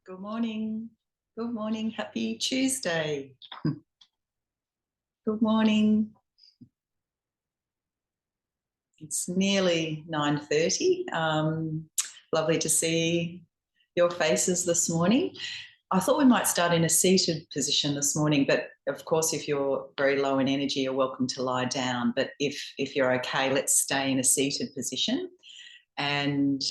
Good morning. Good morning. Happy Tuesday. Good morning. It's nearly 9:30. Lovely to see your faces this morning. I thought we might start in a seated position this morning, but of course, if you're very low in energy, you're welcome to lie down. But if you're okay, let's stay in a seated position. And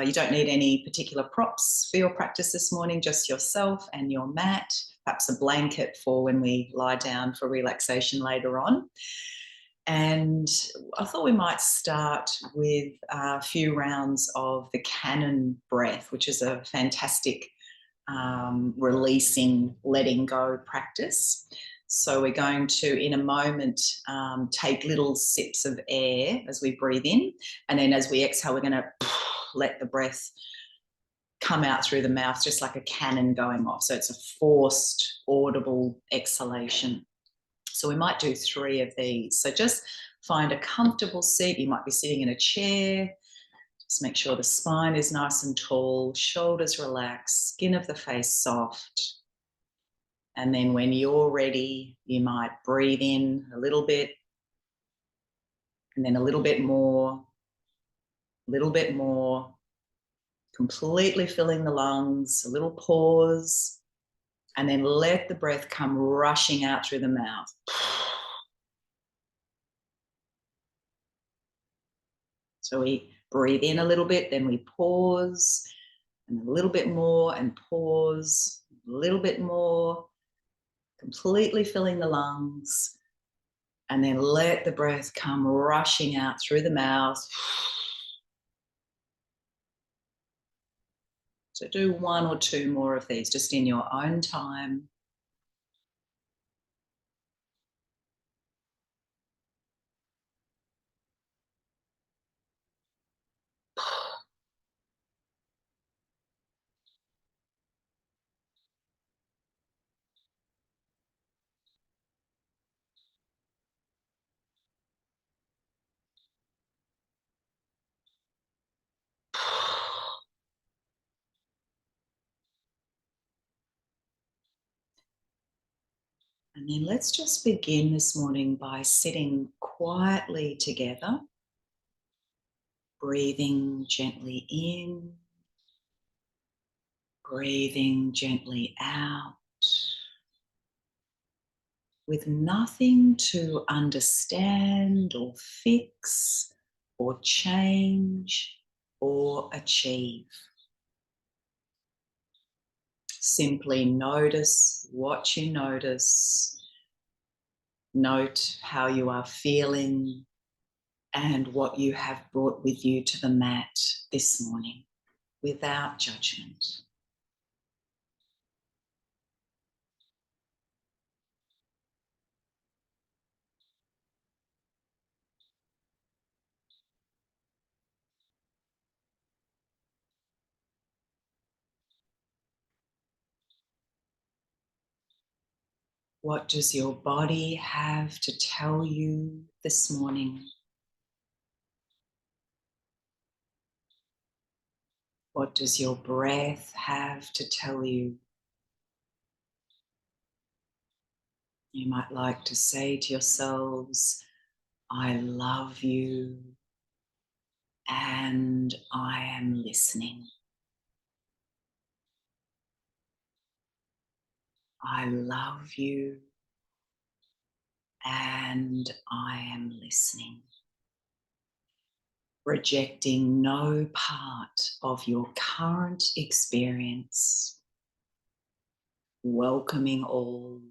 you don't need any particular props for your practice this morning, just yourself and your mat, perhaps a blanket for when we lie down for relaxation later on. And I thought we might start with a few rounds of the Cannon breath, which is a fantastic releasing, letting go practice. So we're going to, in a moment, take little sips of air as we breathe in, and then as we exhale, we're going to let the breath come out through the mouth, just like a cannon going off. So it's a forced, audible exhalation. So we might do 3 of these. So just find a comfortable seat. You might be sitting in a chair. Just make sure the spine is nice and tall, shoulders relaxed, skin of the face soft. And then when you're ready, you might breathe in a little bit, and then a little bit more, completely filling the lungs, a little pause, and then let the breath come rushing out through the mouth. So we breathe in a little bit, then we pause, and a little bit more, and pause, a little bit more, completely filling the lungs, and then let the breath come rushing out through the mouth. So do 1 or 2 more of these just in your own time. And then let's just begin this morning by sitting quietly together, breathing gently in, breathing gently out, with nothing to understand or fix or change or achieve. Simply notice what you notice. Note how you are feeling and what you have brought with you to the mat this morning, without judgment. What does your body have to tell you this morning? What does your breath have to tell you? You might like to say to yourselves, I love you and I am listening. I love you and I am listening. Rejecting no part of your current experience, welcoming all,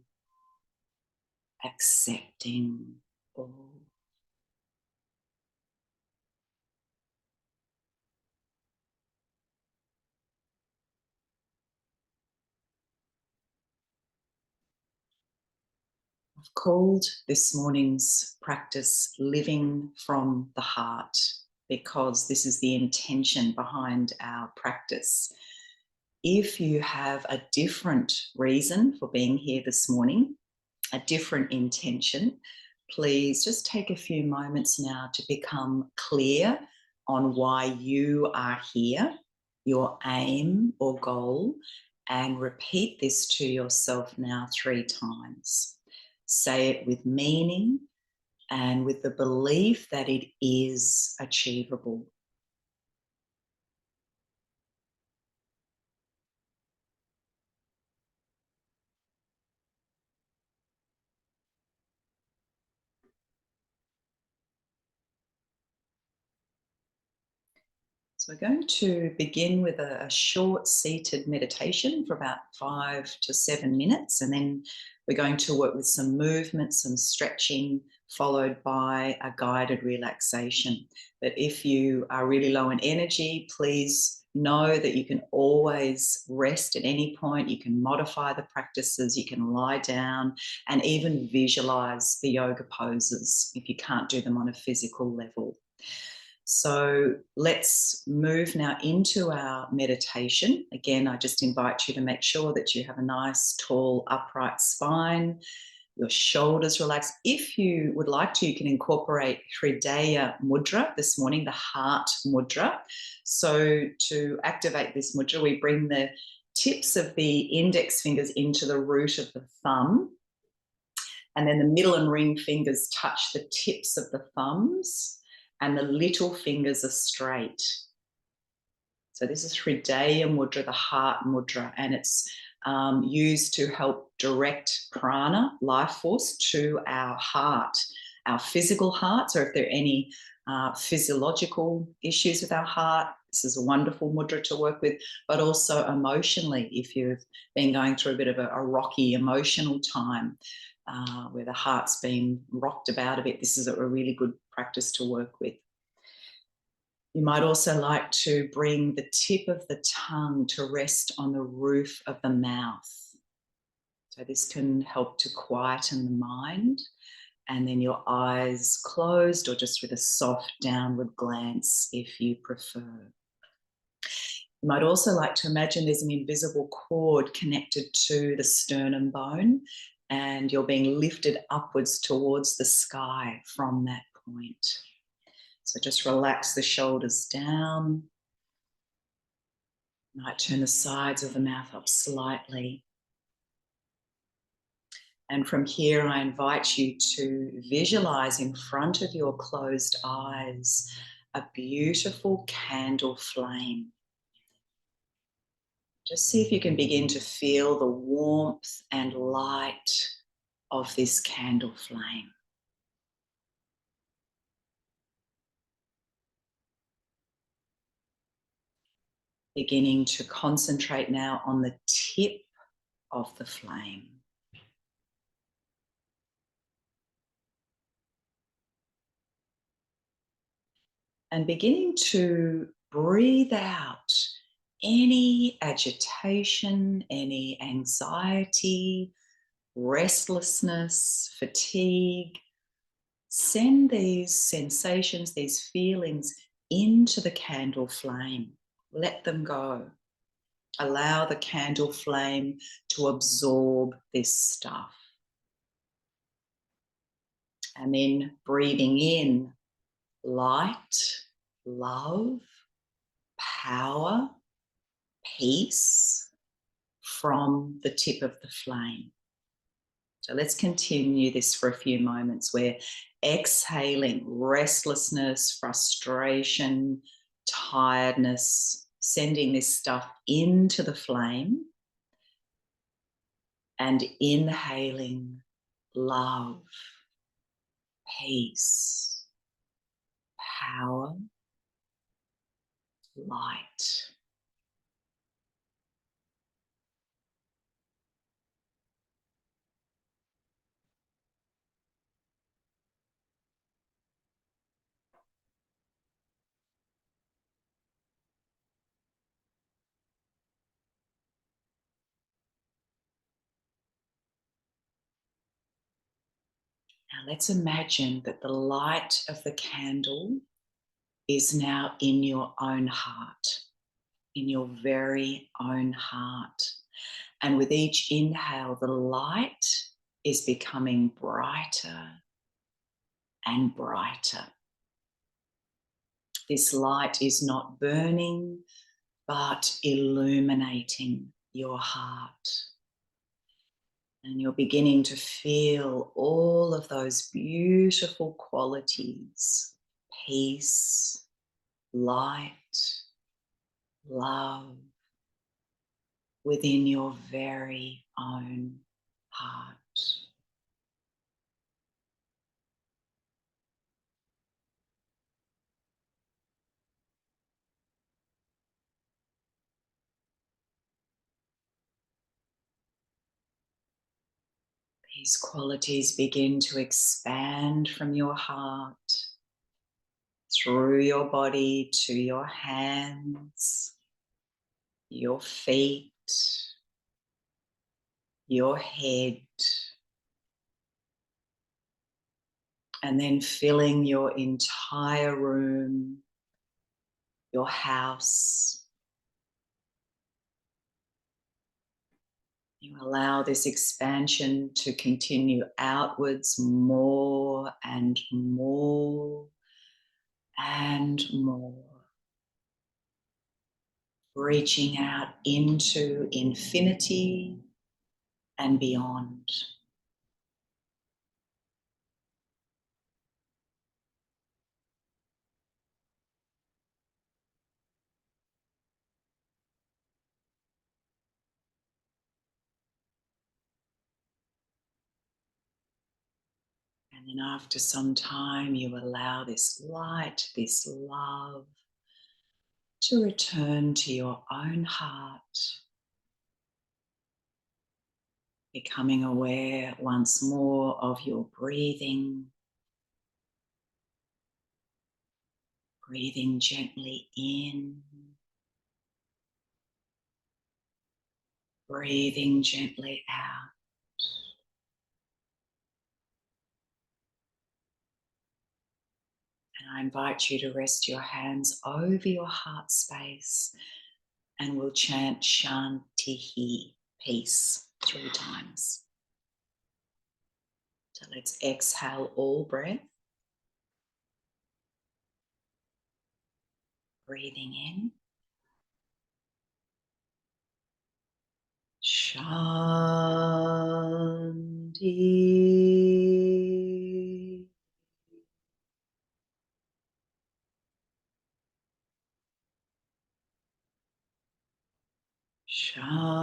accepting all. I've called this morning's practice Living from the Heart because this is the intention behind our practice. If you have a different reason for being here this morning, a different intention, please just take a few moments now to become clear on why you are here, your aim or goal, And repeat this to yourself now 3 times. Say it with meaning and with the belief that it is achievable. So we're going to begin with a short seated meditation for about 5 to 7 minutes, and then we're going to work with some movement, some stretching, followed by a guided relaxation. But if you are really low in energy, please know that you can always rest at any point. You can modify the practices, you can lie down and even visualize the yoga poses if you can't do them on a physical level. So let's move now into our meditation. Again, I just invite you to make sure that you have a nice, tall, upright spine, your shoulders relaxed. If you would like to, you can incorporate Hridaya Mudra this morning, the heart mudra. So to activate this mudra, we bring the tips of the index fingers into the root of the thumb, and then the middle and ring fingers touch the tips of the thumbs, and the little fingers are straight. So this is Hridaya Mudra, the heart mudra, and it's used to help direct prana, life force, to our heart, our physical hearts, or if there are any physiological issues with our heart, this is a wonderful mudra to work with, but also emotionally, if you've been going through a bit of a rocky emotional time, where the heart's been rocked about a bit, this is a really good practice to work with. You might also like to bring the tip of the tongue to rest on the roof of the mouth. So this can help to quieten the mind, and then your eyes closed or just with a soft downward glance if you prefer. You might also like to imagine there's an invisible cord connected to the sternum bone, and you're being lifted upwards towards the sky from that point. So just relax the shoulders down. You might turn the sides of the mouth up slightly. And from here, I invite you to visualize in front of your closed eyes a beautiful candle flame. Just see if you can begin to feel the warmth and light of this candle flame. Beginning to concentrate now on the tip of the flame. And beginning to breathe out any agitation, any anxiety, restlessness, fatigue. Send these sensations, these feelings into the candle flame. Let them go. Allow the candle flame to absorb this stuff. And then breathing in light, love, power, peace from the tip of the flame. So let's continue this for a few moments. We're exhaling restlessness, frustration, tiredness, sending this stuff into the flame, and inhaling love, peace, power, light. Now let's imagine that the light of the candle is now in your own heart, in your very own heart. And with each inhale, the light is becoming brighter and brighter. This light is not burning, but illuminating your heart. And you're beginning to feel all of those beautiful qualities: peace, light, love, within your very own heart. These qualities begin to expand from your heart through your body to your hands, your feet, your head, and then filling your entire room, your house. You allow this expansion to continue outwards more and more and more, reaching out into infinity and beyond. And then after some time, you allow this light, this love to return to your own heart, becoming aware once more of your breathing, breathing gently in, breathing gently out. And I invite you to rest your hands over your heart space, and we'll chant Shanti, peace, 3 times. So let's exhale all breath. Breathing in. Shanti. Shanti.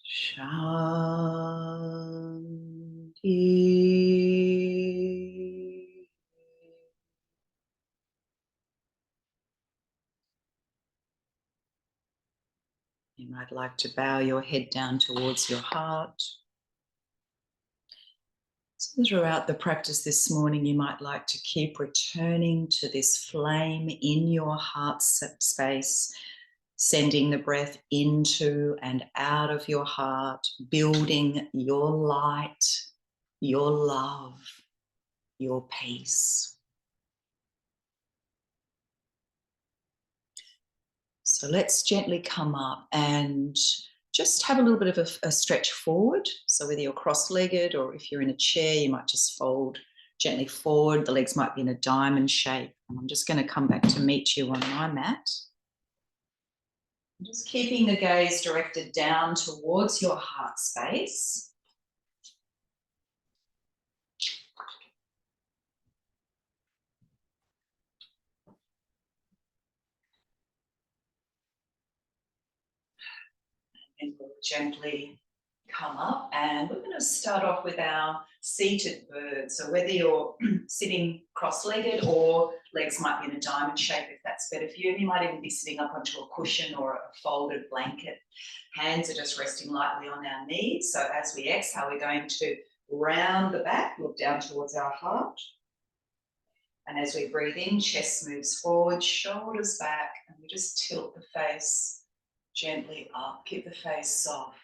Shanti. You might like to bow your head down towards your heart. So throughout the practice this morning, you might like to keep returning to this flame in your heart space, sending the breath into and out of your heart, building your light, your love, your peace. So let's gently come up and just have a little bit of a stretch forward. So whether you're cross-legged or if you're in a chair, you might just fold gently forward. The legs might be in a diamond shape. And I'm just going to come back to meet you on my mat. Just keeping the gaze directed down towards your heart space. And we'll gently come up, and we're going to start off with our seated bird. So whether you're sitting cross-legged or legs might be in a diamond shape, if that's better for you. You might even be sitting up onto a cushion or a folded blanket. Hands are just resting lightly on our knees. So as we exhale, we're going to round the back, look down towards our heart. And as we breathe in, chest moves forward, shoulders back, and we just tilt the face gently up, keep the face soft.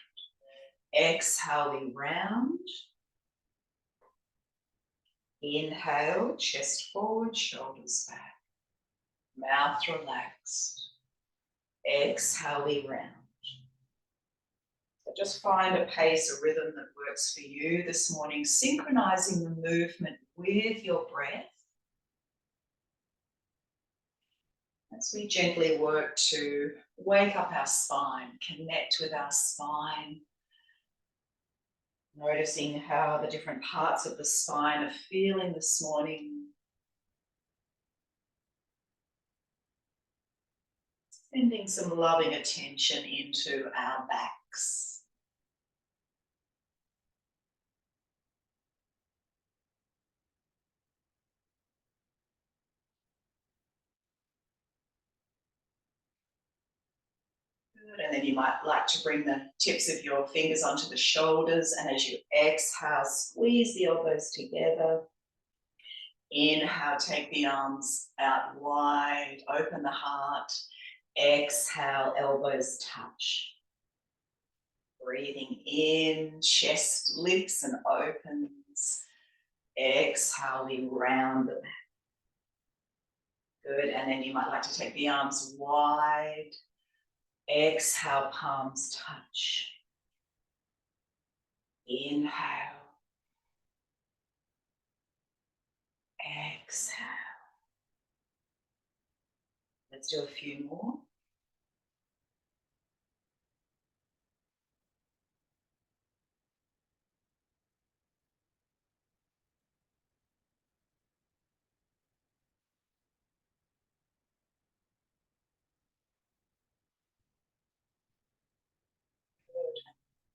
Exhale, we round. Inhale, chest forward, shoulders back. Mouth relaxed. Exhale, we round. So just find a pace, a rhythm that works for you this morning, synchronizing the movement with your breath. As we gently work to wake up our spine, connect with our spine, noticing how the different parts of the spine are feeling this morning. Sending some loving attention into our backs. Good. And then you might like to bring the tips of your fingers onto the shoulders, and as you exhale, squeeze the elbows together. Inhale, take the arms out wide, open the heart. Exhale, elbows touch. Breathing in, chest lifts and opens. Exhale, we round the back. Good, and then you might like to take the arms wide. Exhale, palms touch. Inhale. Exhale. Let's do a few more.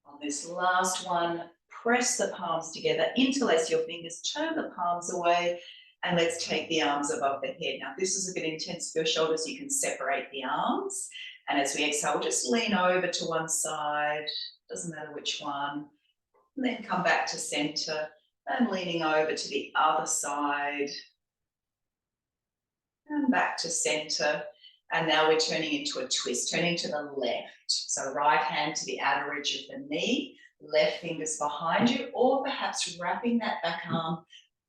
On this last one, press the palms together, interlace your fingers, turn the palms away, and let's take the arms above the head. Now, this is a bit intense for your shoulders. You can separate the arms. And as we exhale, just lean over to one side, doesn't matter which one, and then come back to center and leaning over to the other side and back to center. And now we're turning into a twist, turning to the left. So right hand to the outer edge of the knee, left fingers behind you, or perhaps wrapping that back arm,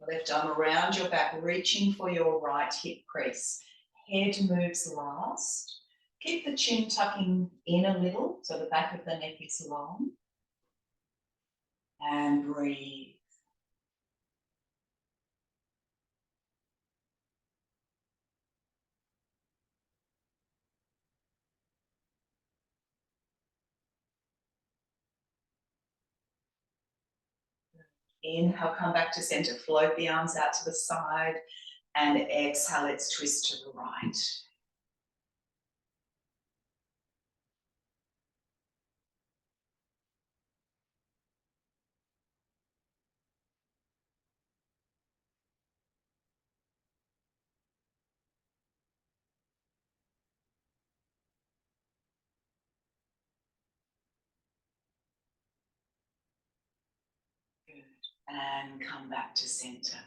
left arm around your back, reaching for your right hip crease. Head moves last. Keep the chin tucking in a little, so the back of the neck is long. And breathe. Inhale, come back to center, float the arms out to the side, and exhale, let's twist to the right. And come back to center.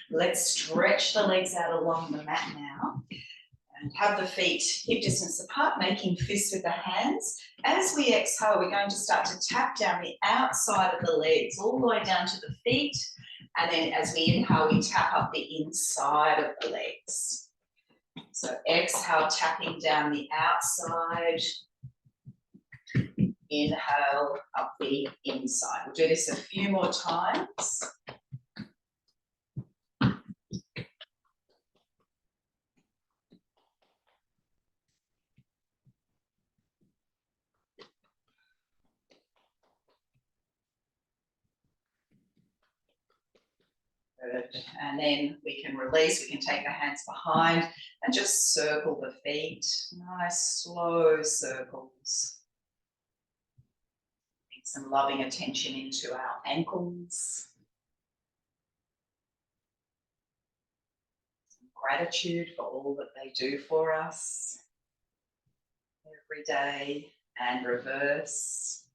Let's stretch the legs out along the mat now and have the feet hip distance apart, making fists with the hands. As we exhale, we're going to start to tap down the outside of the legs all the way down to the feet. And then as we inhale, we tap up the inside of the legs. So exhale, tapping down the outside. Inhale, up the inside. We'll do this a few more times. Good. And then we can release, we can take the hands behind and just circle the feet. Nice, slow circles. Some loving attention into our ankles. Some gratitude for all that they do for us every day, and reverse.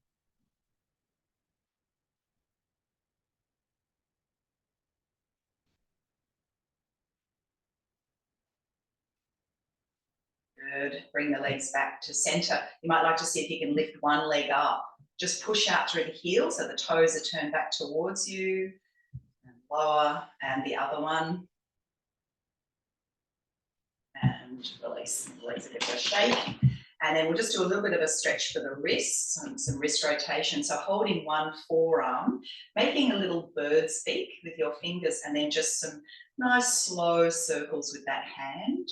Good. Bring the legs back to center. You might like to see if you can lift one leg up. Just push out through the heel so the toes are turned back towards you. And lower, and the other one. And release. Legs a bit of a shake. And then we'll just do a little bit of a stretch for the wrists, some wrist rotation. So holding one forearm, making a little bird's beak with your fingers, and then just some nice slow circles with that hand.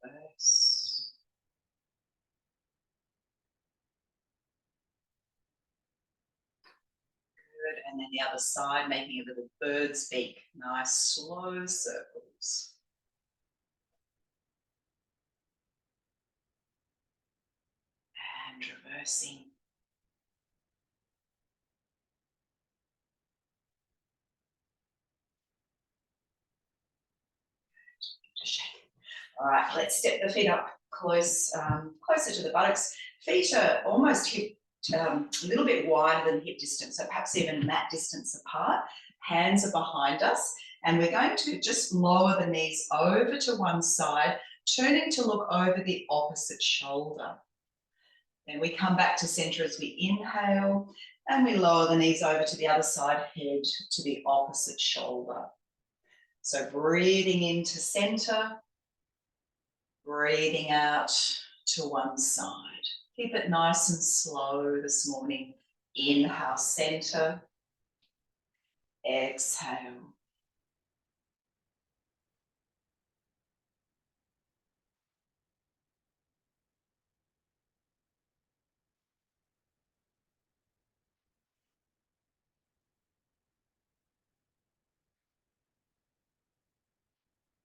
And reverse. Good. And then the other side, making a little bird's beak. Nice slow circles. And reversing. All right, let's step the feet up closer to the buttocks. Feet are almost hip, a little bit wider than hip distance, so perhaps even mat distance apart. Hands are behind us, and we're going to just lower the knees over to one side, turning to look over the opposite shoulder. Then we come back to center as we inhale, and we lower the knees over to the other side, head to the opposite shoulder. So breathing into center, breathing out to one side. Keep it nice and slow this morning. Inhale, center. Exhale.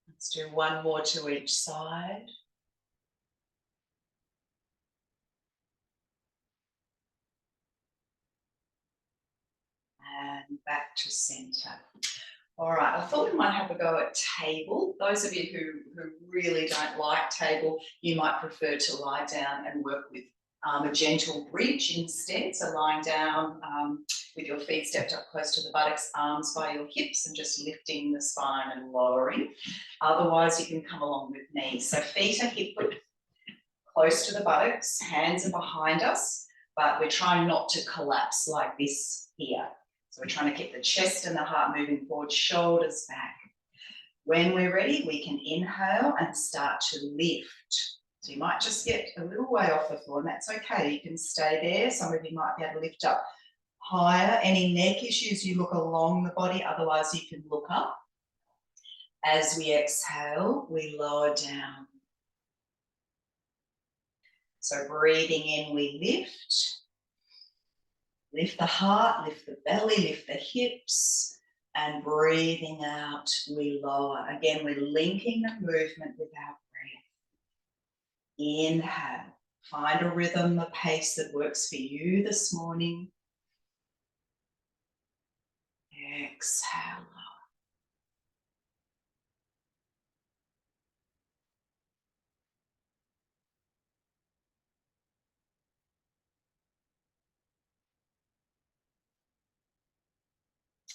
Let's do one more to each side. And back to center. All right, I thought we might have a go at table. Those of you who really don't like table, you might prefer to lie down and work with a gentle bridge instead. So lying down with your feet stepped up close to the buttocks, arms by your hips, and just lifting the spine and lowering. Otherwise, you can come along with me. So feet are hip width, close to the buttocks, hands are behind us, but we're trying not to collapse like this here. So we're trying to keep the chest and the heart moving forward, shoulders back. When we're ready, we can inhale and start to lift. So you might just get a little way off the floor, and that's okay. You can stay there. Some of you might be able to lift up higher. Any neck issues, you look along the body. Otherwise, you can look up. As we exhale, we lower down. So breathing in, we lift. Lift the heart, lift the belly, lift the hips, and breathing out, we lower. Again, we're linking the movement with our breath. Inhale, find a rhythm, a pace that works for you this morning. Exhale.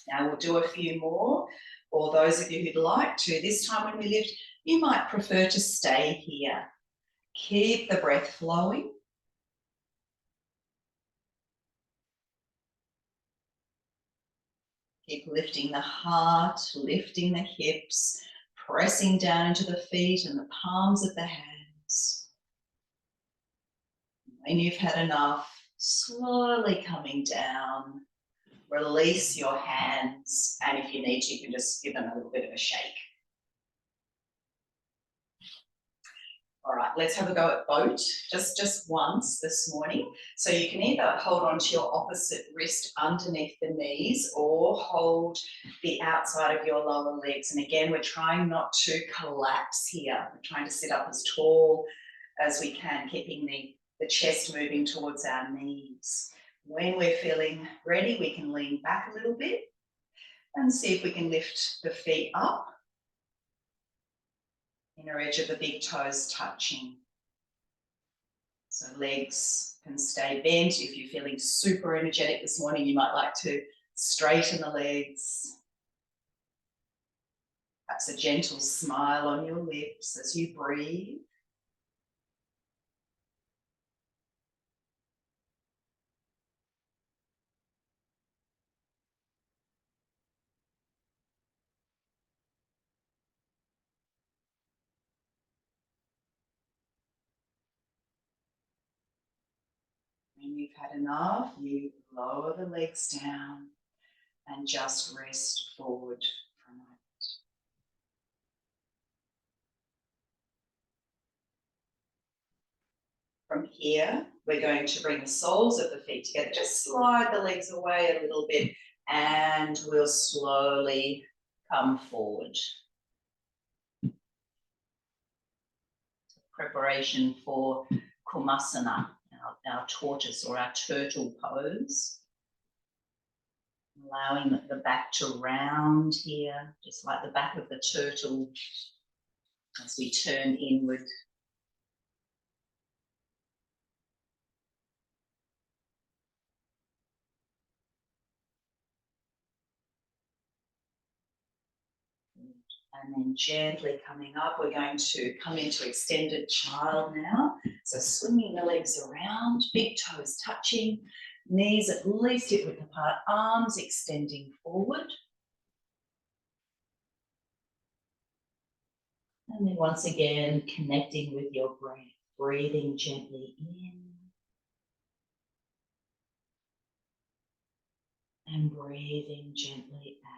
Now we'll do a few more, or those of you who'd like to. This time when we lift, you might prefer to stay here. Keep the breath flowing. Keep lifting the heart, lifting the hips, pressing down into the feet and the palms of the hands. When you've had enough, slowly coming down, release your hands, and if you need to, you can just give them a little bit of a shake. All right, let's have a go at boat, just once this morning. So you can either hold on to your opposite wrist underneath the knees or hold the outside of your lower legs. And again, we're trying not to collapse here. We're trying to sit up as tall as we can, keeping the chest moving towards our knees. When we're feeling ready, we can lean back a little bit and see if we can lift the feet up. Inner edge of the big toes touching. So legs can stay bent. If you're feeling super energetic this morning, you might like to straighten the legs. Perhaps a gentle smile on your lips as you breathe. you've had enough, you lower the legs down and just rest forward for a moment. From here, we're going to bring the soles of the feet together. Just slide the legs away a little bit and we'll slowly come forward. Preparation for Kumasana, our tortoise or our turtle pose. Allowing the back to round here, just like the back of the turtle as we turn inward. And then gently coming up, we're going to come into extended child now. So swinging the legs around, big toes touching, knees at least hip width apart, arms extending forward. And then once again, connecting with your breath, breathing gently in and breathing gently out.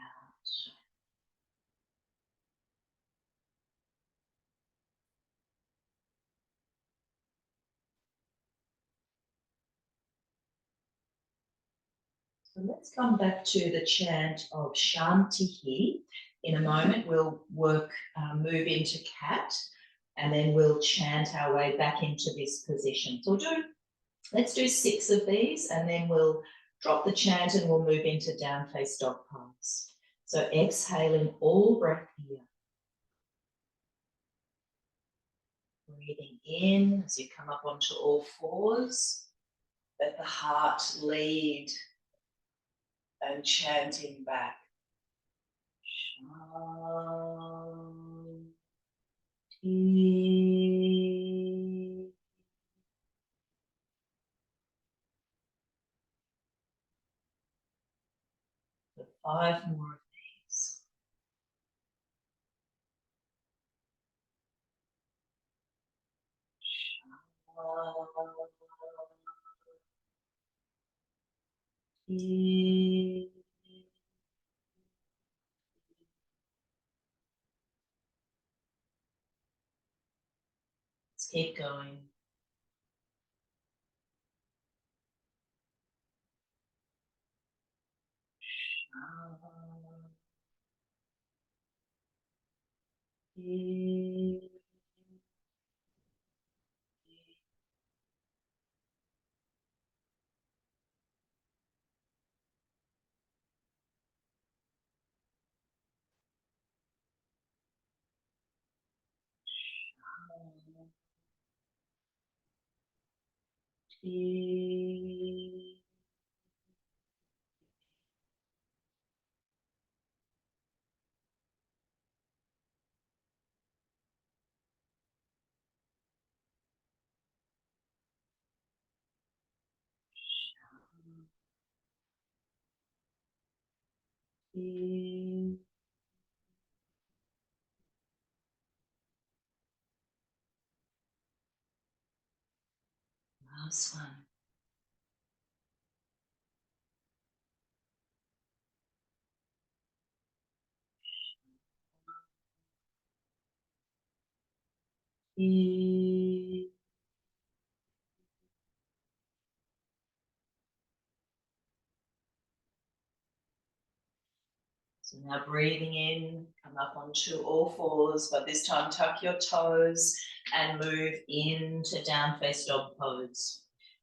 So let's come back to the chant of Shantihi. In a moment, we'll move into cat, and then we'll chant our way back into this position. So let's do 6 of these, and then we'll drop the chant and we'll move into down face dog pose. So exhaling all breath here. Breathing in as you come up onto all fours. Let the heart lead and chanting back. Shanti. For 5 more of these. Shanti. Let's keep going. Shanti. Last one. So now breathing in, come up onto all fours, but this time tuck your toes and move into down face dog pose.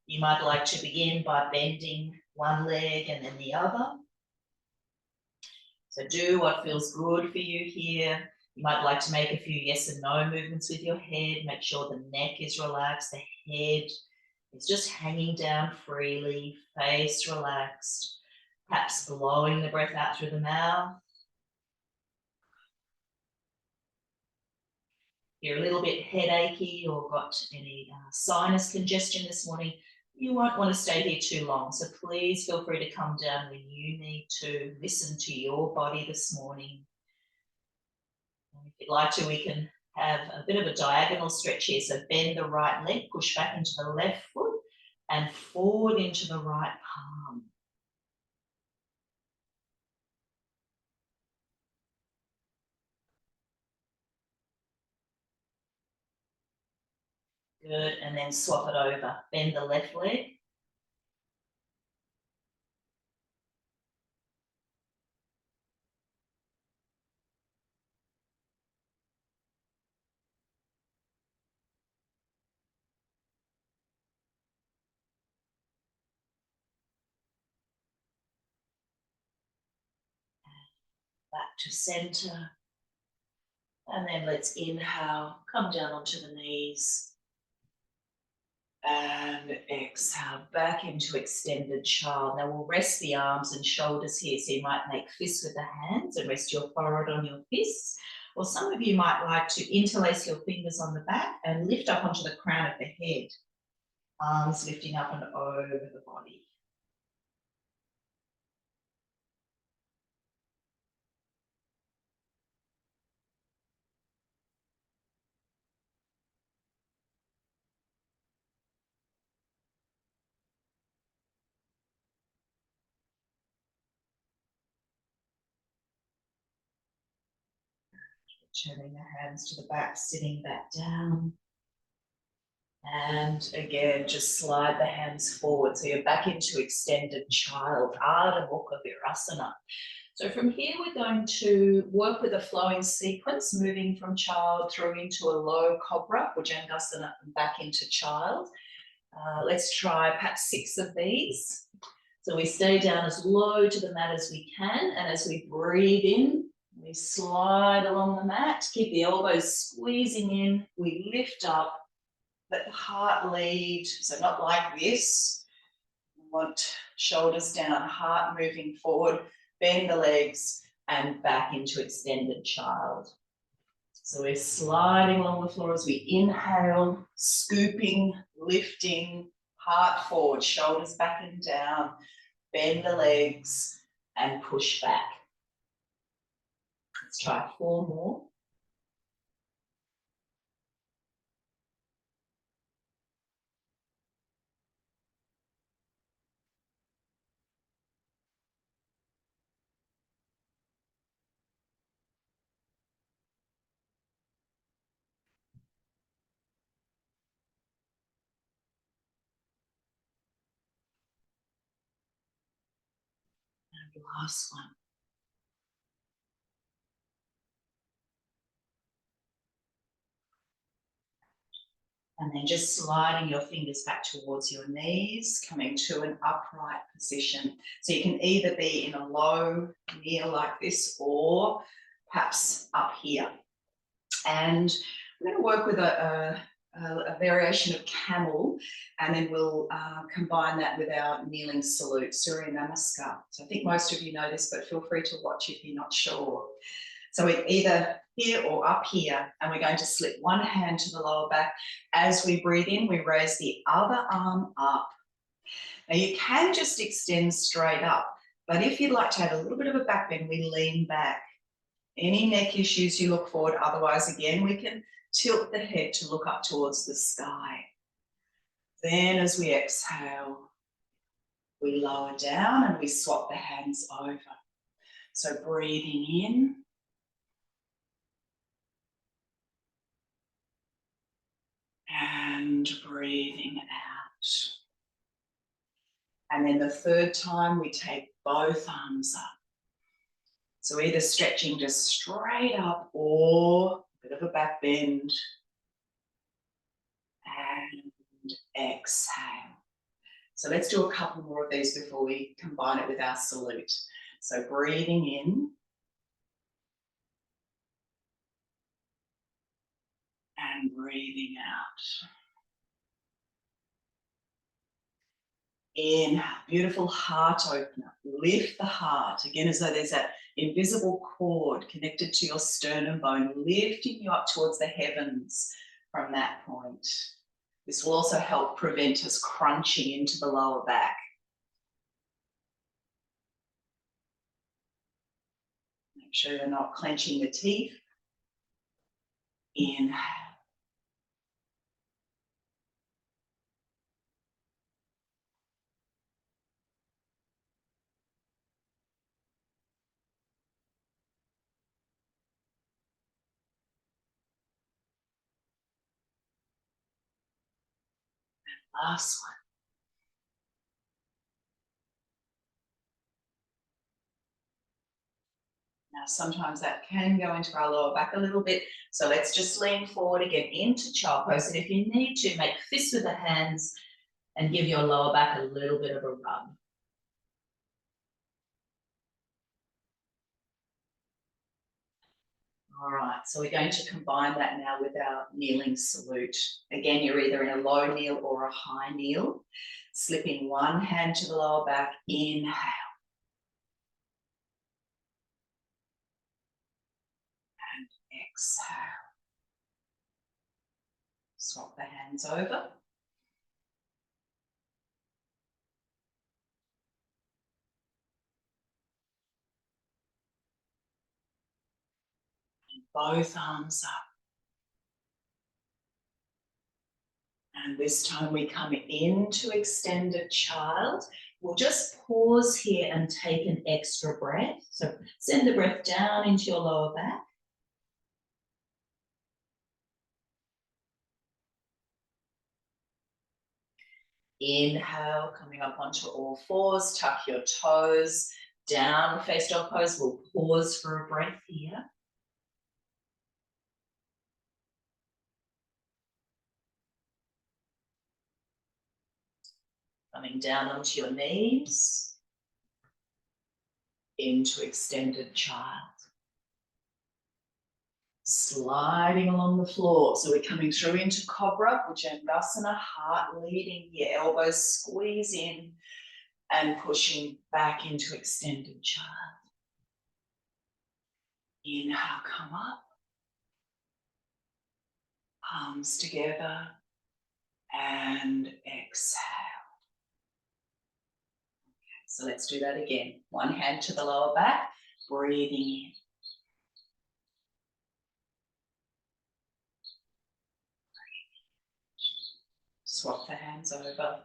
You might like to begin by bending one leg and then the other. So do what feels good for you here. You might like to make a few yes and no movements with your head. Make sure the neck is relaxed, the head is just hanging down freely, face relaxed, perhaps blowing the breath out through the mouth. If you're a little bit headachy or got any sinus congestion this morning, you won't want to stay here too long. So please feel free to come down when you need to listen to your body this morning. And if you'd like to, we can have a bit of a diagonal stretch here. So bend the right leg, push back into the left foot, and forward into the right palm. Good, and then swap it over. Bend the left leg. Back to center. And then let's inhale, come down onto the knees. And exhale, back into extended child. Now we'll rest the arms and shoulders here. So you might make fists with the hands and rest your forehead on your fists. Or some of you might like to interlace your fingers on the back and lift up onto the crown of the head. Arms lifting up and over the body. Turning the hands to the back, sitting back down. And again, just slide the hands forward. So you're back into extended child, Ardha Mukha Virasana. So from here, we're going to work with a flowing sequence, moving from child through into a low cobra, Bhujangasana, and back into child. Let's try perhaps 6 of these. So we stay down as low to the mat as we can, and as we breathe in, we slide along the mat, keep the elbows squeezing in, we lift up, let the heart lead, so not like this. We want shoulders down, heart moving forward, bend the legs and back into extended child. So we're sliding along the floor as we inhale, scooping, lifting, heart forward, shoulders back and down, bend the legs and push back. Let's try 4 more. And last one. And then just sliding your fingers back towards your knees, coming to an upright position. So you can either be in a low kneel like this or perhaps up here. And we're going to work with a variation of camel, and then we'll combine that with our kneeling salute, Surya Namaskar. So I think most of you know this, but feel free to watch if you're not sure. So we're either here or up here, and we're going to slip one hand to the lower back. As we breathe in, we raise the other arm up. Now you can just extend straight up, but if you'd like to have a little bit of a back bend, we lean back. Any neck issues, you look forward. Otherwise, again, we can tilt the head to look up towards the sky. Then as we exhale, we lower down and we swap the hands over. So breathing in. And breathing out. And then the third time we take both arms up. So either stretching just straight up or a bit of a back bend. And exhale. So let's do a couple more of these before we combine it with our salute. So breathing in. And breathing out. Inhale, beautiful heart opener. Lift the heart, again as though there's that invisible cord connected to your sternum bone, lifting you up towards the heavens from that point. This will also help prevent us crunching into the lower back. Make sure you're not clenching the teeth. Inhale. Last one. Now, sometimes that can go into our lower back a little bit. So let's just lean forward again into child pose. And if you need to, make fists with the hands and give your lower back a little bit of a rub. All right, so we're going to combine that now with our kneeling salute. Again, you're either in a low kneel or a high kneel. Slipping one hand to the lower back, inhale. And exhale. Swap the hands over. And both arms up. And this time we come into extended child. We'll just pause here and take an extra breath. So send the breath down into your lower back. Inhale, coming up onto all fours, tuck your toes, down face dog pose. We'll pause for a breath here. Coming down onto your knees, into extended child. Sliding along the floor. So we're coming through into Cobra, Bhujangasana, heart leading here, elbows squeeze in and pushing back into extended child. Inhale, come up. Palms together and exhale. Okay, so let's do that again. One hand to the lower back, breathing in. Swap the hands over. Both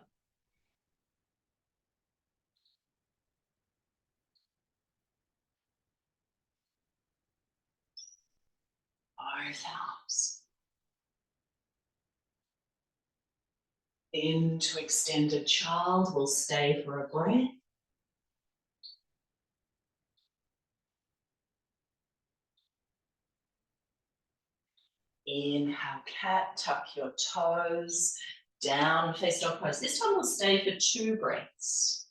arms. Into extended child. We'll stay for a breath. Inhale, cat, tuck your toes, down, face dog pose. This time we'll stay for 2 breaths.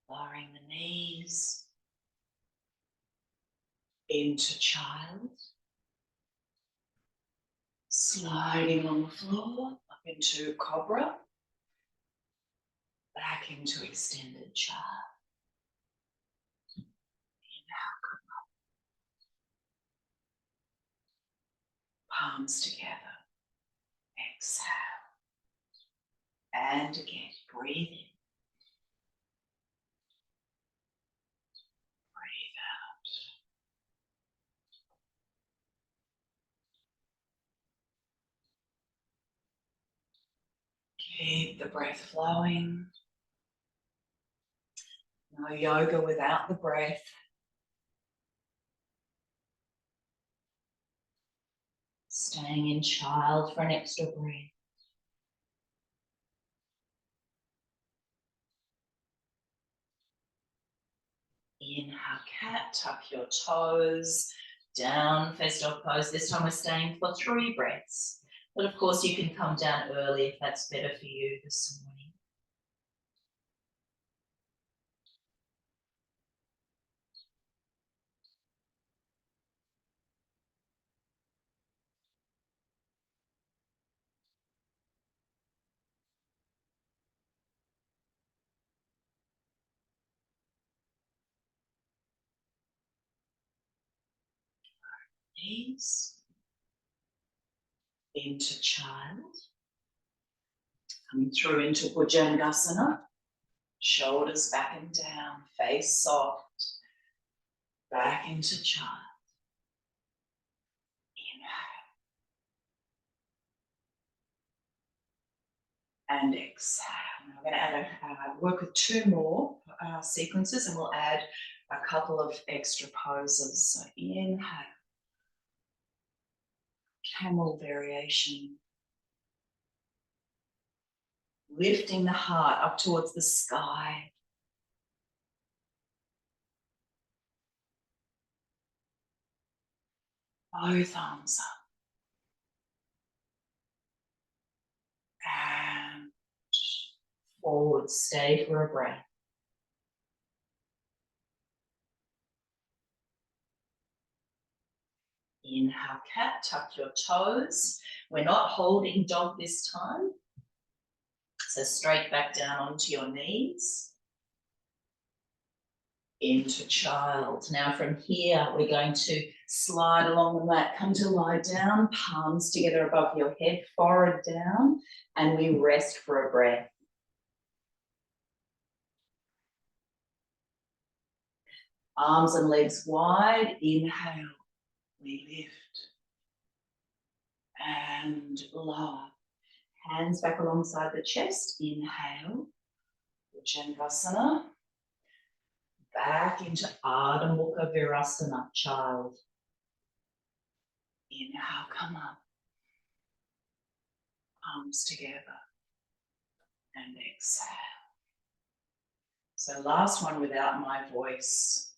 Lowering the knees into child. Sliding on the floor, up into Cobra. Back into extended child. Inhale, come up. Palms together. Exhale. And again, breathe in. Breathe out. Keep the breath flowing. No yoga without the breath. Staying in child for an extra breath. Inhale, cat, tuck your toes, down, face dog pose. This time we're staying for 3 breaths. But of course you can come down early if that's better for you this morning. Knees into child. Coming through into Bhujangasana. Shoulders back and down, face soft. Back into child. Inhale. And exhale. Now I'm going to add work with two more sequences, and we'll add a couple of extra poses. So inhale, camel variation, lifting the heart up towards the sky. Both arms up. And forward, stay for a breath. Inhale, cat, tuck your toes. We're not holding dog this time. So straight back down onto your knees. Into child. Now from here, we're going to slide along the mat, come to lie down, palms together above your head, forehead down, and we rest for a breath. Arms and legs wide, inhale, we lift, and lower. Hands back alongside the chest, inhale, Bhujangasana, back into Ardha Mukha Virasana, child. Inhale, come up, arms together, and exhale. So last one without my voice.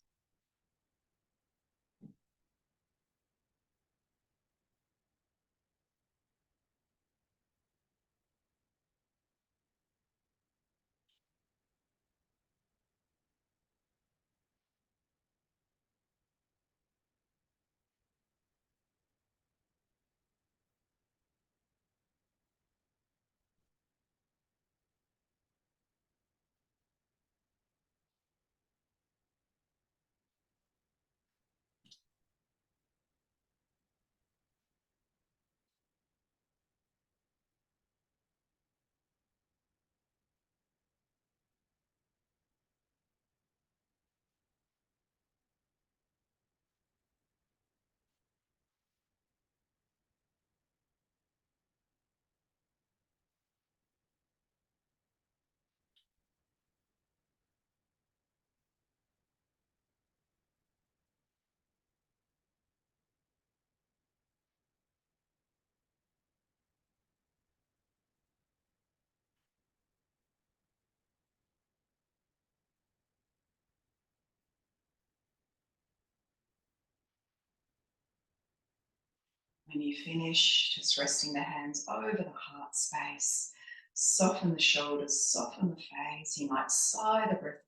When you finish, just resting the hands over the heart space. Soften the shoulders, soften the face. You might sigh the breath away.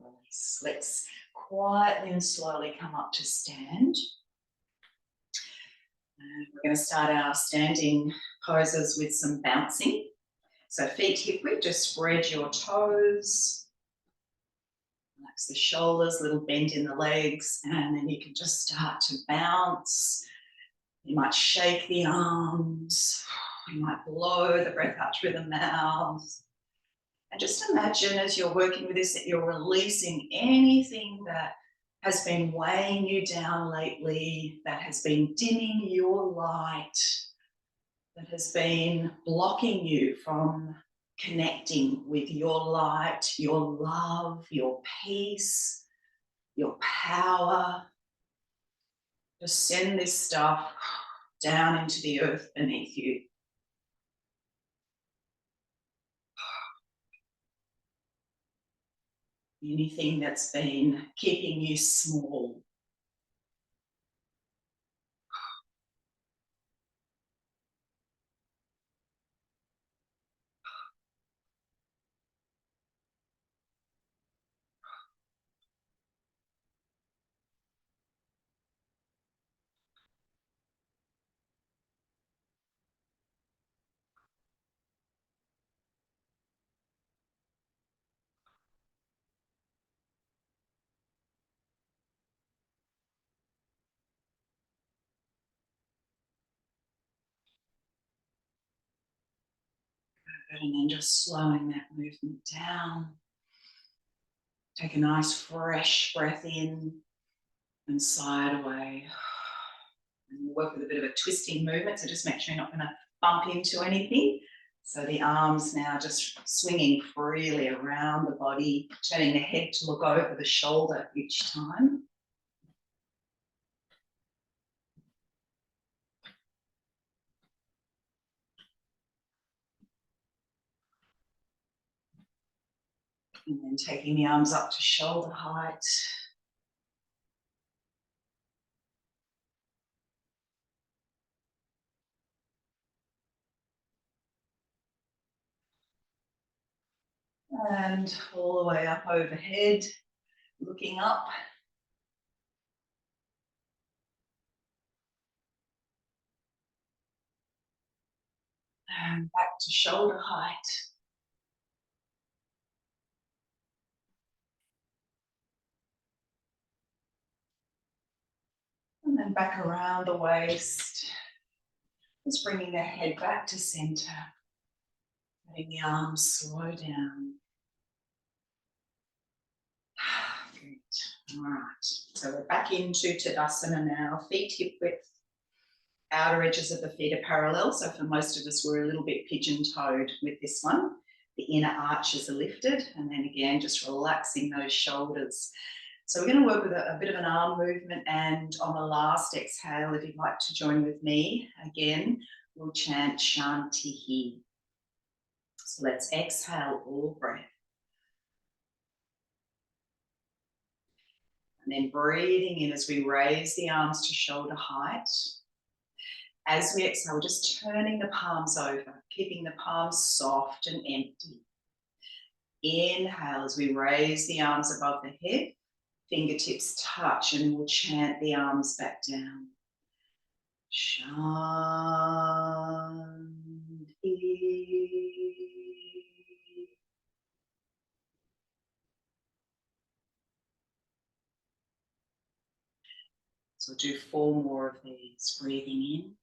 Release. Let's quietly and slowly come up to stand. And we're going to start our standing poses with some bouncing. So feet hip width, just spread your toes. Relax the shoulders, little bend in the legs, and then you can just start to bounce. You might shake the arms. You might blow the breath out through the mouth. And just imagine as you're working with this that you're releasing anything that has been weighing you down lately, that has been dimming your light, that has been blocking you from connecting with your light, your love, your peace, your power. Just send this stuff down into the earth beneath you. Anything that's been keeping you small. And then just slowing that movement down. Take a nice fresh breath in and sigh it away. And we'll work with a bit of a twisting movement, so just make sure you're not going to bump into anything. So the arms now just swinging freely around the body, turning the head to look over the shoulder each time. And then taking the arms up to shoulder height. And all the way up overhead, looking up. And back to shoulder height. And then back around the waist. Just bringing the head back to center. Letting the arms slow down. Good. All right. So we're back into Tadasana now. Feet hip width. Outer edges of the feet are parallel. So for most of us, we're a little bit pigeon-toed with this one. The inner arches are lifted. And then again, just relaxing those shoulders. So we're going to work with a bit of an arm movement, and on the last exhale, if you'd like to join with me, again, we'll chant Shantihi. So let's exhale all breath. And then breathing in as we raise the arms to shoulder height. As we exhale, just turning the palms over, keeping the palms soft and empty. Inhale as we raise the arms above the head. Fingertips touch, and we'll chant the arms back down. Shanti. So we'll do 4 more of these. Breathing in.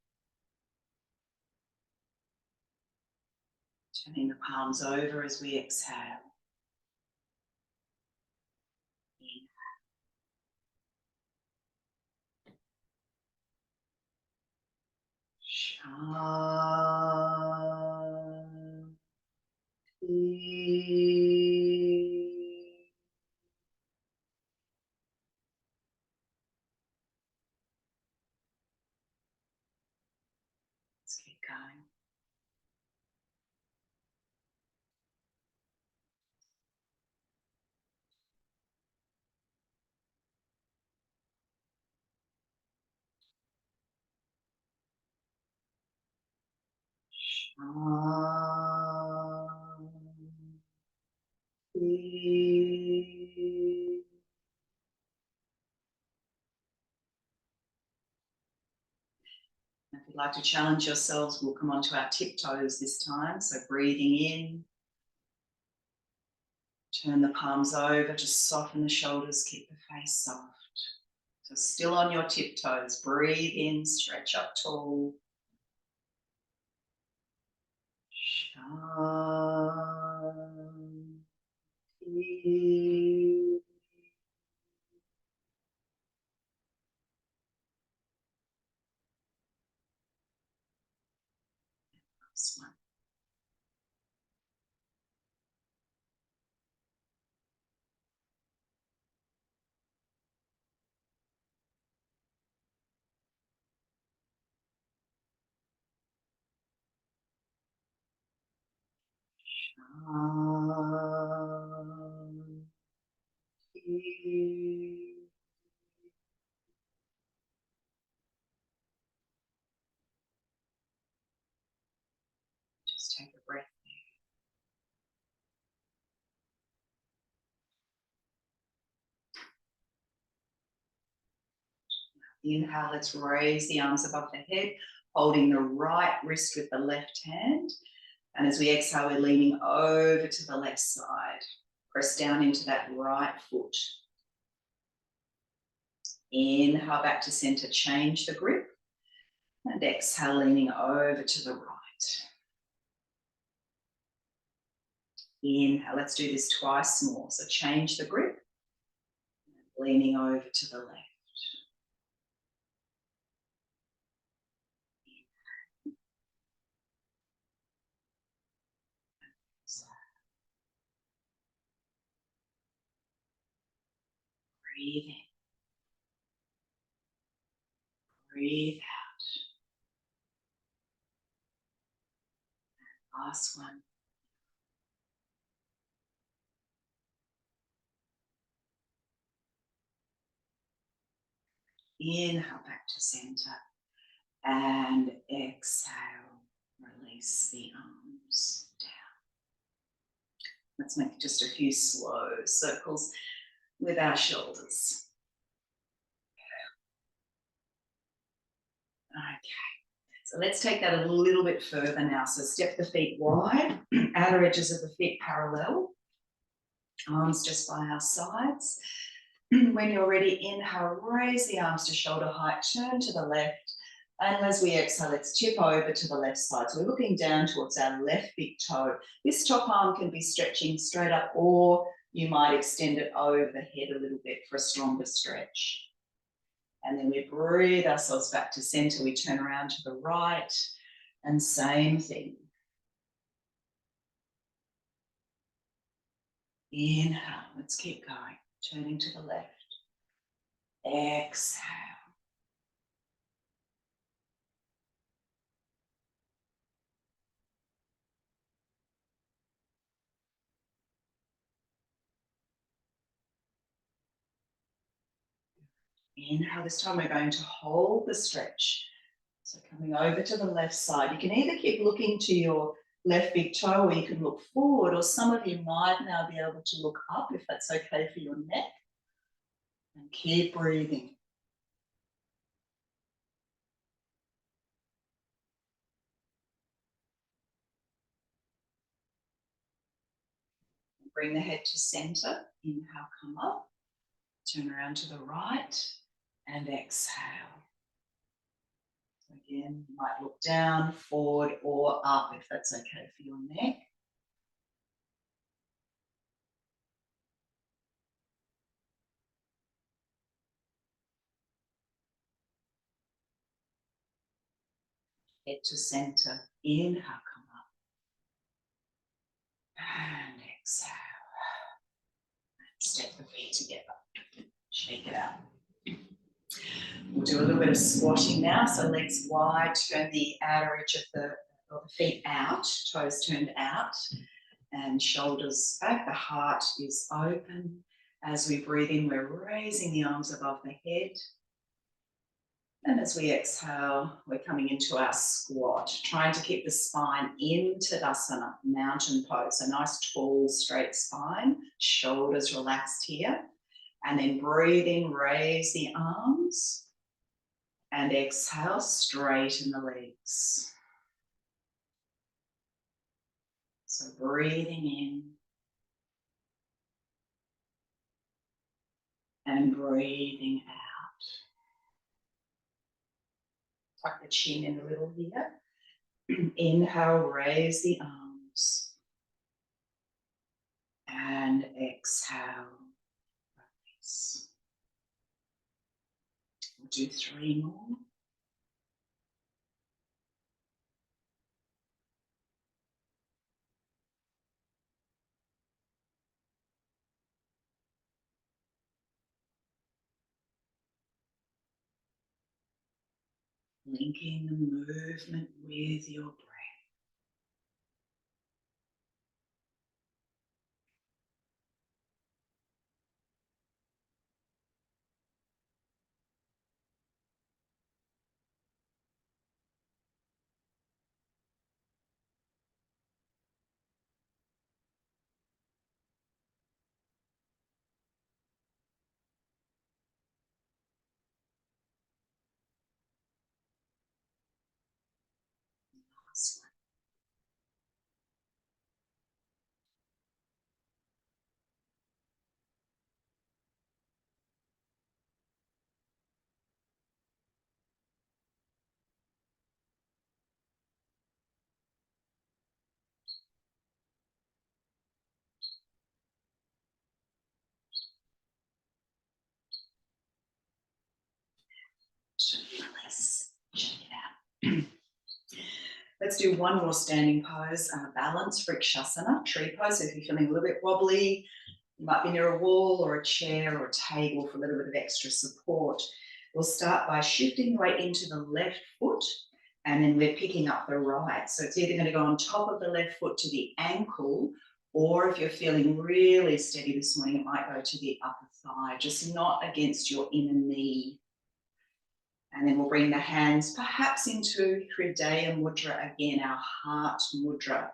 Turning the palms over as we exhale. Shanti. Let's keep going. Shanti. If you'd like to challenge yourselves, we'll come onto our tiptoes this time. So breathing in, turn the palms over, just soften the shoulders, keep the face soft. So still on your tiptoes, breathe in, stretch up tall. Shanti. Last one. Shanti. Just take a breath. Inhale, let's raise the arms above the head, holding the right wrist with the left hand. And as we exhale, we're leaning over to the left side. Press down into that right foot. Inhale back to center, change the grip. And exhale, leaning over to the right. Inhale, let's do this twice more. So change the grip, leaning over to the left. So breathe in, breathe out. Last one. Inhale back to center and exhale. Release the arms down. Let's make just a few slow circles with our shoulders. Okay, so let's take that a little bit further now. So step the feet wide, outer edges of the feet parallel, arms just by our sides. When you're ready, inhale, raise the arms to shoulder height, turn to the left. And as we exhale, let's tip over to the left side. So we're looking down towards our left big toe. This top arm can be stretching straight up, or you might extend it over the head a little bit for a stronger stretch. And then we breathe ourselves back to center. We turn around to the right, and same thing. Inhale, let's keep going. Turning to the left. Exhale. Inhale, this time we're going to hold the stretch. So coming over to the left side, you can either keep looking to your left big toe or you can look forward, or some of you might now be able to look up if that's okay for your neck. And keep breathing. Bring the head to center. Inhale, come up. Turn around to the right and exhale. Again, you might look down, forward, or up if that's okay for your neck. Head to center. Inhale, come up. And exhale. Step the feet together. Shake it out. We'll do a little bit of squatting now. So legs wide, turn the outer edge of the feet out, toes turned out, and shoulders back. The heart is open. As we breathe in, we're raising the arms above the head. And as we exhale, we're coming into our squat, trying to keep the spine in Tadasana, mountain pose. A nice tall, straight spine, shoulders relaxed here. And then breathe in, raise the arms. And exhale, straighten the legs. So breathing in and breathing out. Tuck the chin in a little here. Inhale, raise the arms. And exhale, release. We'll do 3 more. Linking the movement with your breath. Last one. Release. Shake it out. Let's do one more standing pose, balance, Vrikshasana, tree pose. So if you're feeling a little bit wobbly, you might be near a wall or a chair or a table for a little bit of extra support. We'll start by shifting the weight into the left foot, and then we're picking up the right. So it's either going to go on top of the left foot to the ankle, or if you're feeling really steady this morning, it might go to the upper thigh, just not against your inner knee. And then we'll bring the hands perhaps into Hridaya Mudra again, our heart mudra.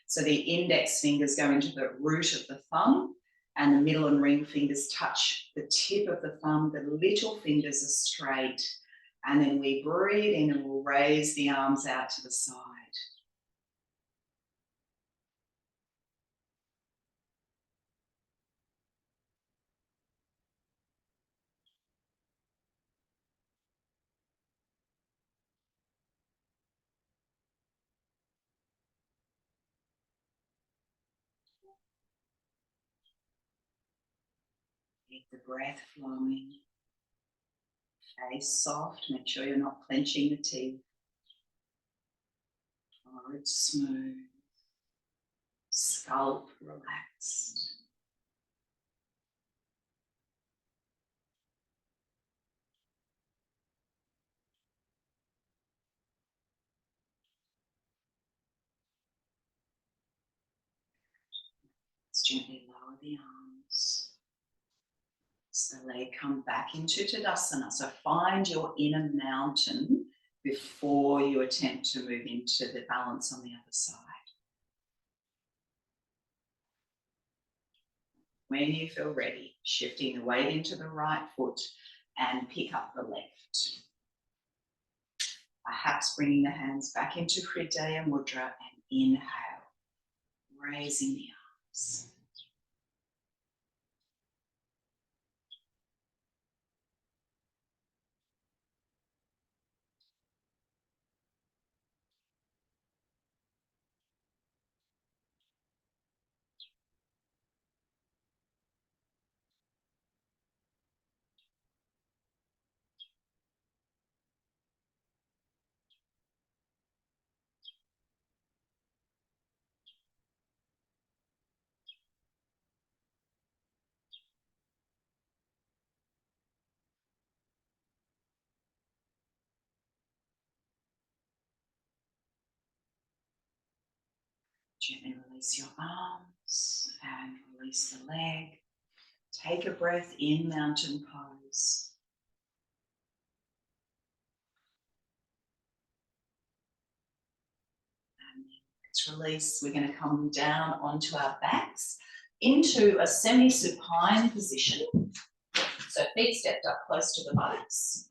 So the index fingers go into the root of the thumb, and the middle and ring fingers touch the tip of the thumb. The little fingers are straight. And then we breathe in and we'll raise the arms out to the side. Keep the breath flowing. Face soft, make sure you're not clenching the teeth. Forehead smooth. Scalp relaxed. Let's gently lower the arms. So the leg come back into Tadasana. So find your inner mountain before you attempt to move into the balance on the other side. When you feel ready, shifting the weight into the right foot and pick up the left. Perhaps bringing the hands back into Hridaya Mudra and inhale, raising the arms. Gently release your arms and release the leg. Take a breath in, mountain pose. And let's release. We're going to come down onto our backs into a semi-supine position. So feet stepped up close to the buttocks.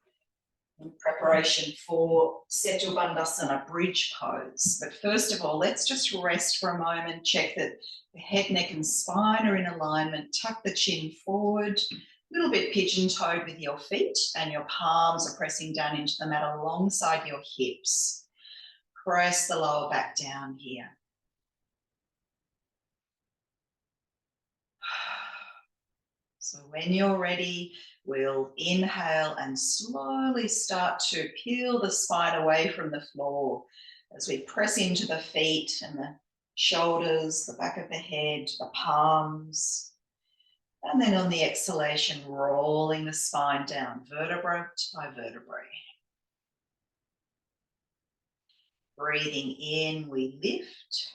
In preparation for Setu Bandhasana, bridge pose. But first of all, let's just rest for a moment, check that the head, neck and spine are in alignment. Tuck the chin forward, a little bit pigeon-toed with your feet, and your palms are pressing down into the mat alongside your hips. Press the lower back down here. So when you're ready, we'll inhale and slowly start to peel the spine away from the floor as we press into the feet and the shoulders, the back of the head, the palms. And then on the exhalation, rolling the spine down, vertebra by vertebrae. Breathing in, we lift.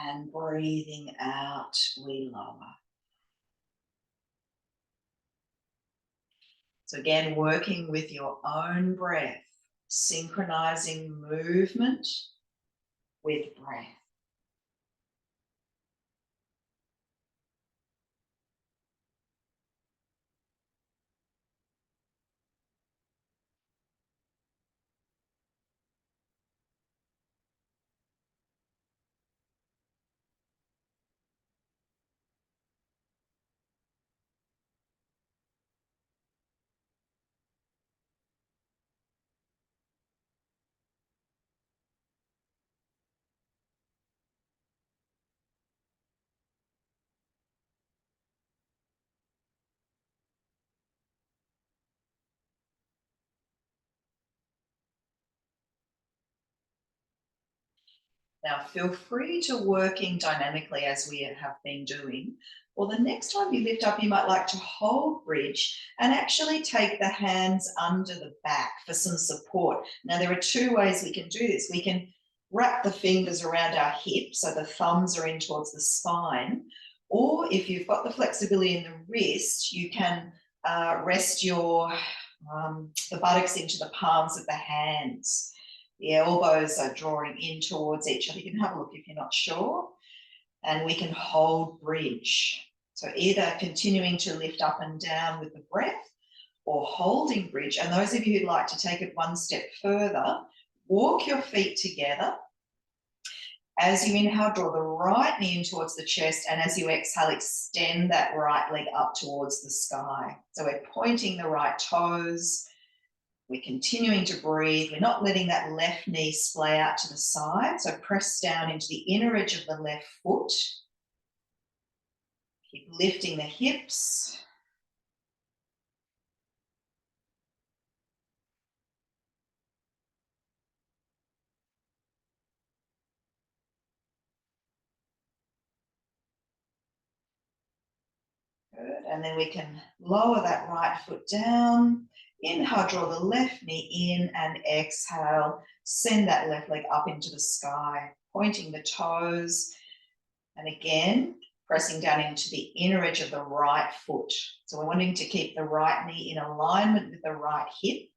And breathing out, we lower. So again, working with your own breath, synchronizing movement with breath. Now, feel free to working dynamically as we have been doing. Or the next time you lift up, you might like to hold bridge and actually take the hands under the back for some support. Now, there are two ways we can do this. We can wrap the fingers around our hips so the thumbs are in towards the spine. Or if you've got the flexibility in the wrist, you can rest your the buttocks into the palms of the hands. The elbows are drawing in towards each other. You can have a look if you're not sure. And we can hold bridge. So either continuing to lift up and down with the breath or holding bridge. And those of you who'd like to take it one step further, walk your feet together. As you inhale, draw the right knee in towards the chest, and as you exhale, extend that right leg up towards the sky. So we're pointing the right toes. We're continuing to breathe. We're not letting that left knee splay out to the side. So press down into the inner edge of the left foot. Keep lifting the hips. Good. And then we can lower that right foot down. Inhale, draw the left knee in, and exhale, send that left leg up into the sky, pointing the toes. And again, pressing down into the inner edge of the right foot. So we're wanting to keep the right knee in alignment with the right hip.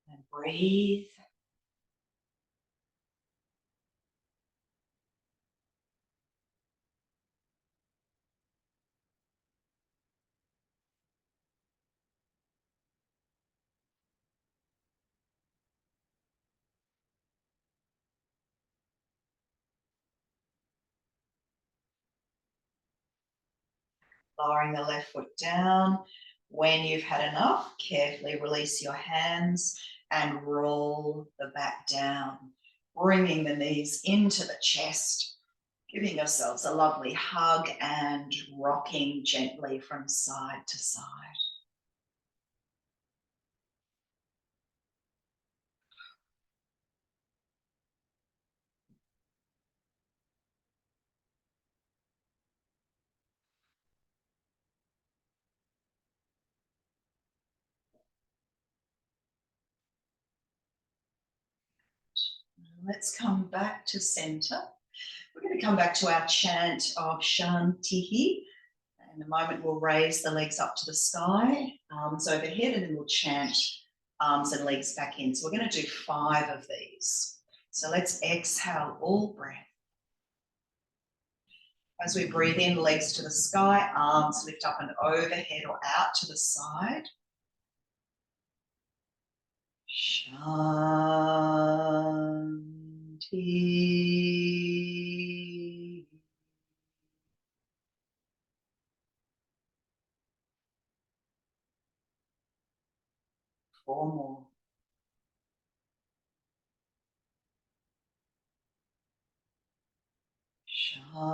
And breathe. Lowering the left foot down. When you've had enough, carefully release your hands and roll the back down, bringing the knees into the chest, giving yourselves a lovely hug and rocking gently from side to side. Let's come back to center. We're going to come back to our chant of Shantihi. In a moment, we'll raise the legs up to the sky, arms overhead, and then we'll chant arms and legs back in. So we're going to do 5 of these. So let's exhale all breath. As we breathe in, legs to the sky, arms lift up and overhead or out to the side. Shanti. 4 more. Shanti.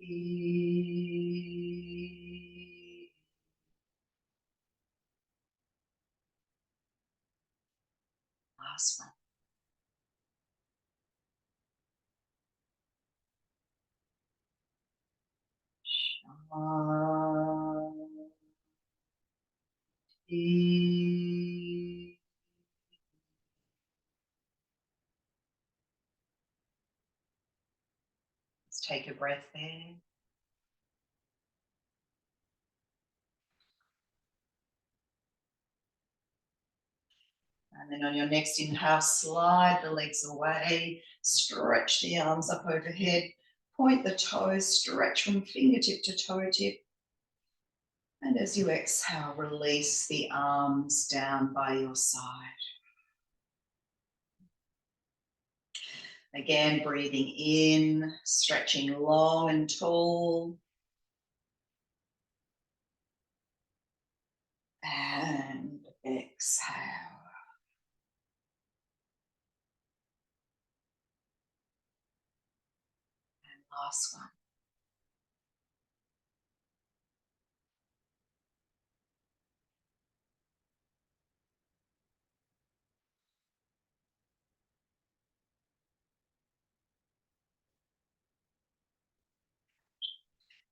Shanti. Last one. Shanti. Let's take a breath there. And then on your next inhale, slide the legs away. Stretch the arms up overhead. Point the toes, stretch from fingertip to toe tip. And as you exhale, release the arms down by your side. Again, breathing in, stretching long and tall. And exhale. And last one.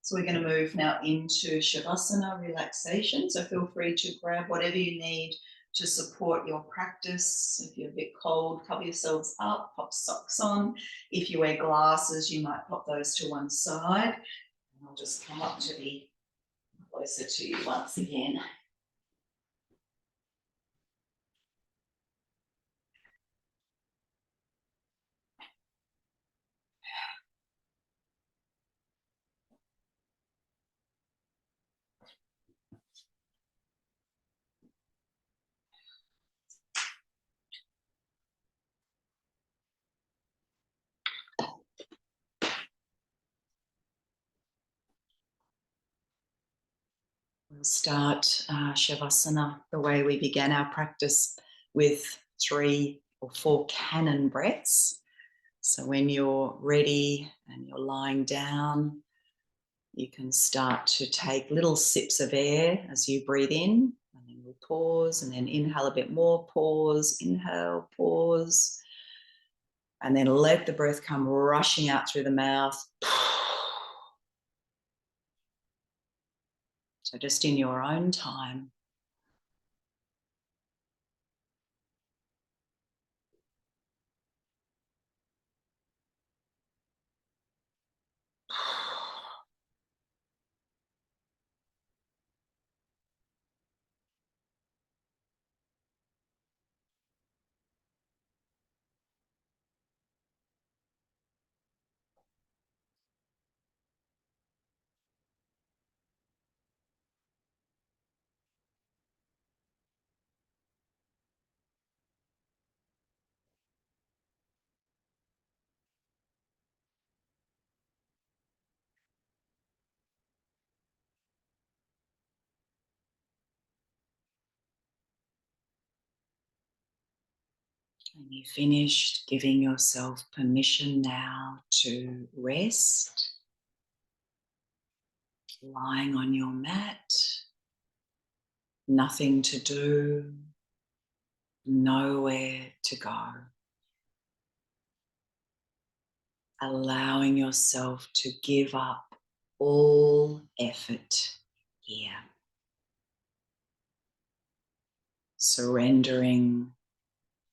So we're going to move now into Shavasana, relaxation. So feel free to grab whatever you need to support your practice. If you're a bit cold, cover yourselves up, pop socks on. If you wear glasses, you might pop those to one side. And I'll just come up to be closer to you once again. We'll start Shavasana the way we began our practice, with 3 or 4 cannon breaths. So when you're ready and you're lying down, you can start to take little sips of air as you breathe in, and then we'll pause and then inhale a bit more, pause, inhale, pause, and then let the breath come rushing out through the mouth. So just in your own time. When you finished, giving yourself permission now to rest, lying on your mat, nothing to do, nowhere to go. Allowing yourself to give up all effort here. Surrendering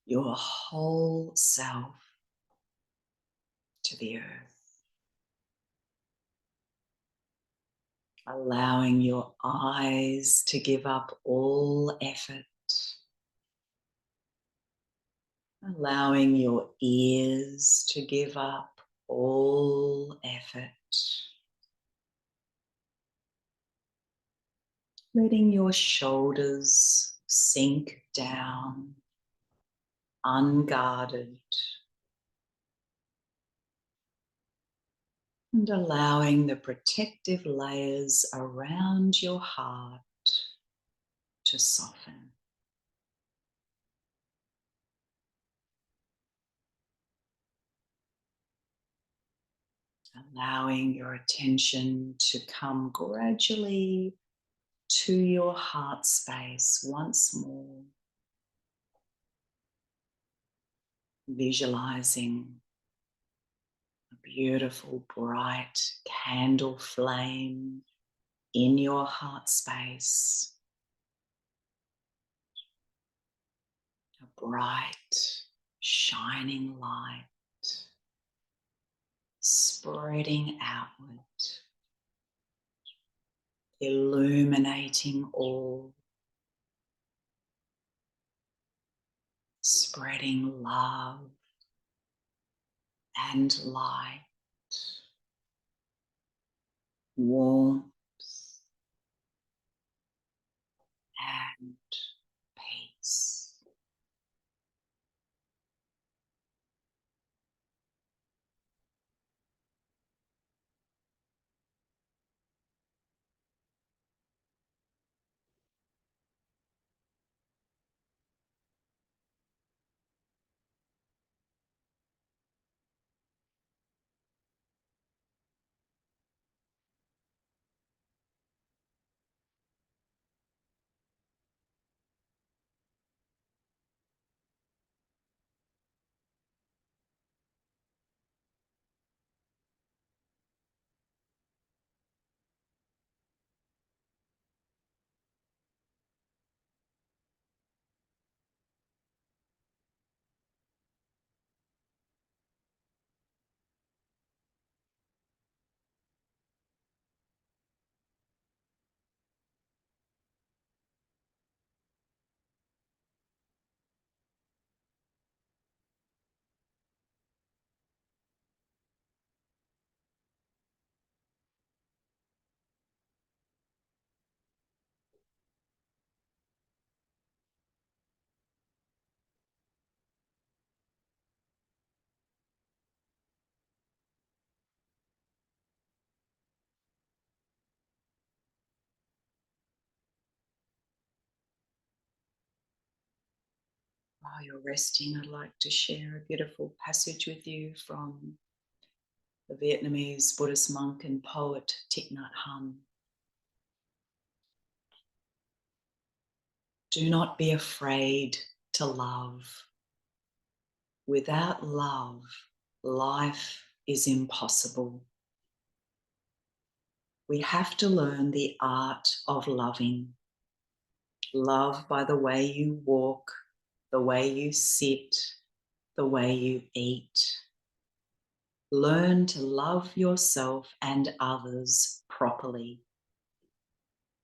your whole self to the earth. Allowing your eyes to give up all effort. Allowing your ears to give up all effort. Letting your shoulders sink down, unguarded. And allowing the protective layers around your heart to soften. Allowing your attention to come gradually to your heart space once more. Visualizing a beautiful bright candle flame in your heart space. A bright, shining light spreading outward, illuminating all, spreading love, and light, warmth and peace. While you're resting, I'd like to share a beautiful passage with you from the Vietnamese Buddhist monk and poet Thich Nhat Hanh. Do not be afraid to love. Without love, life is impossible. We have to learn the art of loving. Love by the way you walk, the way you sit, the way you eat. Learn to love yourself and others properly.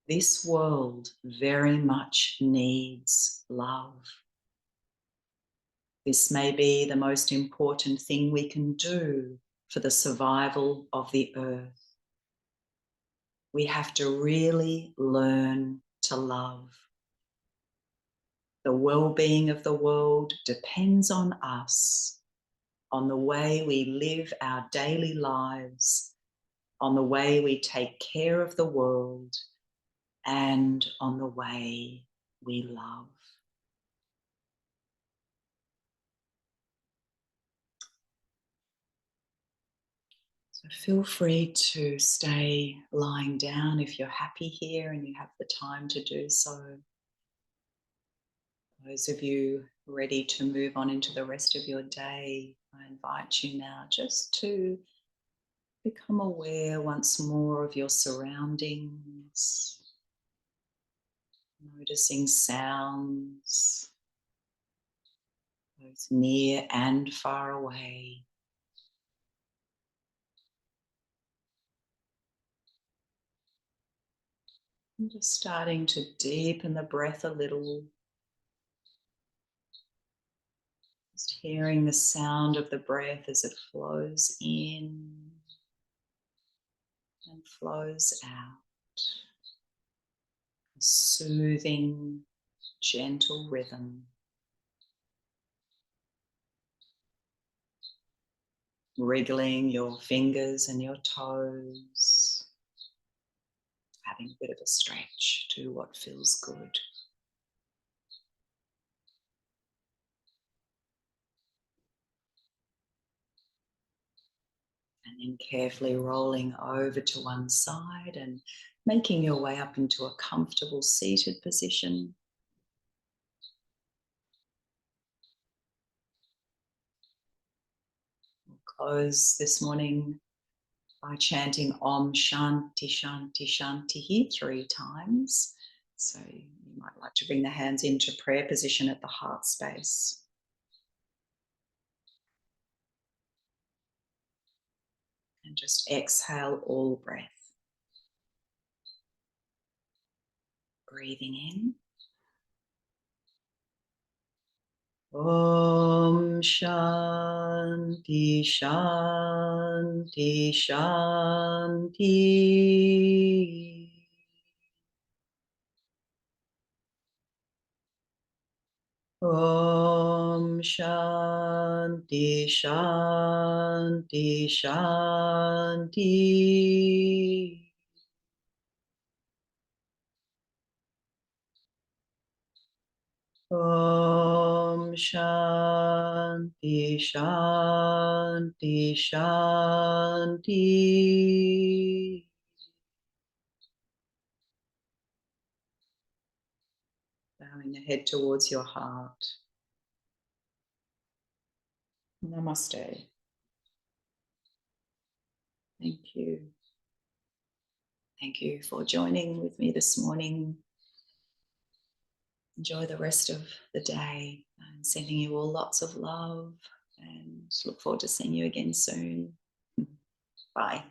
This world very much needs love. This may be the most important thing we can do for the survival of the earth. We have to really learn to love. The well-being of the world depends on us, on the way we live our daily lives, on the way we take care of the world, and on the way we love. So feel free to stay lying down if you're happy here and you have the time to do so. Those of you ready to move on into the rest of your day, I invite you now just to become aware once more of your surroundings, noticing sounds, both near and far away. And just starting to deepen the breath a little. Just hearing the sound of the breath as it flows in and flows out. A soothing, gentle rhythm. Wriggling your fingers and your toes. Having a bit of a stretch, do what feels good. And then carefully rolling over to one side and making your way up into a comfortable seated position. We'll close this morning by chanting Om Shanti Shanti Shanti 3 times. So you might like to bring the hands into prayer position at the heart space. And just exhale all breath. Breathing in Om Shanti Shanti Shanti. Om Shanti Shanti Shanti. Om Shanti Shanti Shanti. Bowing the head towards your heart. Namaste. Thank you. Thank you for joining with me this morning. Enjoy the rest of the day. I'm sending you all lots of love and look forward to seeing you again soon. Bye.